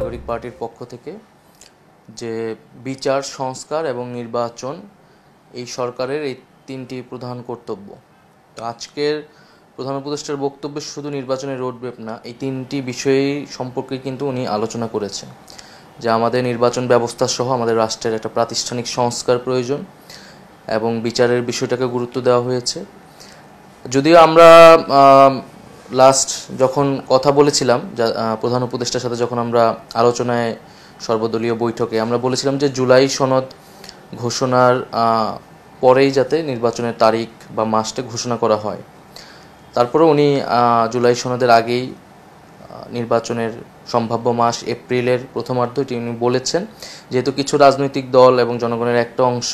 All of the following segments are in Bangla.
নাগরিক পার্টির পক্ষ থেকে যে বিচার, সংস্কার এবং নির্বাচন এই সরকারের এই তিনটি প্রধান কর্তব্য। তো আজকের প্রধান উপদেষ্টার বক্তব্যে শুধু নির্বাচনের রোডম্যাপ না, এই তিনটি বিষয় সম্পর্কে কিন্তু উনি আলোচনা করেছেন যে আমাদের নির্বাচন ব্যবস্থা সহ আমাদের রাষ্ট্রের একটা প্রাতিষ্ঠানিক সংস্কার প্রয়োজন এবং বিচারের বিষয়টাকে গুরুত্ব দেওয়া হয়েছে। যদিও আমরা লাস্ট যখন কথা বলেছিলাম প্রধান উপদেষ্টার সাথে, যখন আমরা আলোচনায় সর্বদলীয় বৈঠকে আমরা বলেছিলাম যে জুলাই সনদ ঘোষণার পরেই যাতে নির্বাচনের তারিখ বা মাসটা ঘোষণা করা হয়। তারপরে উনি জুলাই সনদের আগেই নির্বাচনের সম্ভাব্য মাস এপ্রিলের প্রথমার্ধ এটি উনি বলেছেন। যেহেতু কিছু রাজনৈতিক দল এবং জনগণের একটা অংশ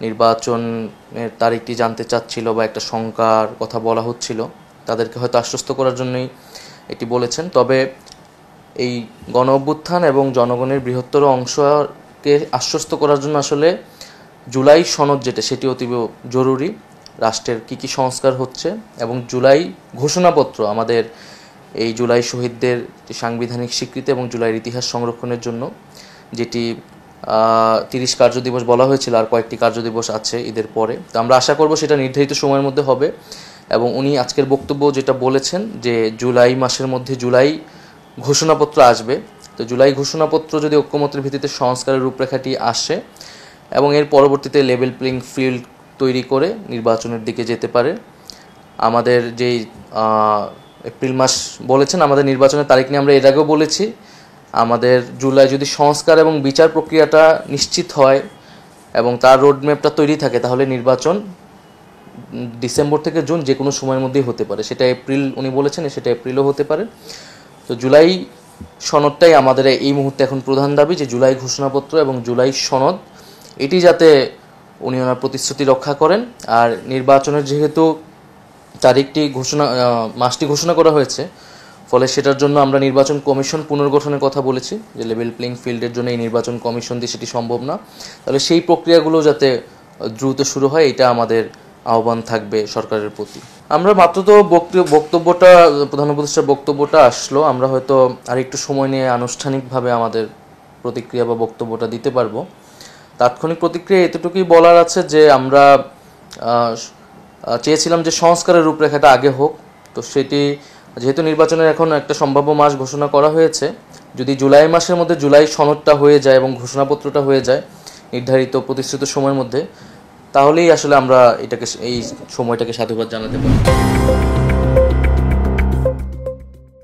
নির্বাচনের তারিখটি জানতে চাচ্ছিল বা একটা শঙ্কার কথা বলা হচ্ছিল, তাদেরকে হয়তো আশ্বস্ত করার জন্যই এটি বলেছেন। তবে এই গণ অভ্যুত্থান এবং জনগণের বৃহত্তর অংশকে আশ্বস্ত করার জন্য আসলে জুলাই সনদ যেটা, সেটি অতীব জরুরি। রাষ্ট্রের কী কী সংস্কার হচ্ছে এবং জুলাই ঘোষণাপত্র আমাদের এই জুলাই শহীদদের সাংবিধানিক স্বীকৃতি এবং জুলাইয়ের ইতিহাস সংরক্ষণের জন্য, যেটি 30 কার্যদিবস বলা হয়েছিল, আর কয়েকটি কার্যদিবস আছে ঈদের পরে। তো আমরা আশা করব সেটা নির্ধারিত সময়ের মধ্যে হবে। এবং উনি আজকের বক্তব্য যেটা বলেছেন যে জুলাই মাসের মধ্যে জুলাই ঘোষণাপত্র আসবে। তো জুলাই ঘোষণাপত্র যদি ঐক্যমত্যের ভিত্তিতে সংস্কারের রূপরেখাটি আসে এবং এর পরবর্তীতে লেভেল প্লেইং ফিল্ড তৈরি করে নির্বাচনের দিকে যেতে পারে। আমাদের যেই এপ্রিল মাস বলেছেন, আমাদের নির্বাচনের তারিখ নিয়ে আমরা এর আগেও বলেছি। আমাদের জুলাই যদি সংস্কার এবং বিচার প্রক্রিয়াটা নিশ্চিত হয় এবং তার রোডম্যাপটা তৈরি থাকে, তাহলে নির্বাচন ডিসেম্বর থেকে জুন যে কোনো সময়ের মধ্যেই হতে পারে। সেটা এপ্রিল উনি বলেছেন, সেটা এপ্রিলও হতে পারে। তো জুলাই সনদটাই আমাদের এই মুহূর্তে এখন প্রধান দাবি, যে জুলাই ঘোষণাপত্র এবং জুলাই সনদ এটি যাতে উনি ওনার প্রতিশ্রুতি রক্ষা করেন। আর নির্বাচনের যেহেতু তারিখটি মাসটি ঘোষণা করা হয়েছে, ফলে সেটার জন্য আমরা নির্বাচন কমিশন পুনর্গঠনের কথা বলেছি, যে লেভেল প্লেইং ফিল্ডের জন্য এই নির্বাচন কমিশন দিয়ে সেটি সম্ভব না। তাহলে সেই প্রক্রিয়াগুলো যাতে দ্রুত শুরু হয়, এটা আমাদের আহ্বান থাকবে সরকারের প্রতি। আমরা মাত্র তো বক্তব্যটা প্রধান উপদেষ্টার বক্তব্যটা আসলো, আমরা হয়তো আর একটু সময় নিয়ে আনুষ্ঠানিকভাবে আমাদের প্রতিক্রিয়া বা বক্তব্যটা দিতে পারবো। তাৎক্ষণিক প্রতিক্রিয়া এতটুকুই বলার আছে যে আমরা চেয়েছিলাম যে সংস্কারের রূপরেখাটা আগে হোক। তো সেটি যেহেতু নির্বাচনের এখন একটা সম্ভাব্য মাস ঘোষণা করা হয়েছে, যদি জুলাই মাসের মধ্যে জুলাই সনদটা হয়ে যায় এবং ঘোষণাপত্রটা হয়ে যায় নির্ধারিত প্রতিশ্রুত সময়ের মধ্যে, তাহলেই আসলে আমরা এই সময়টাকে সাধুবাদ জানাতে পারি।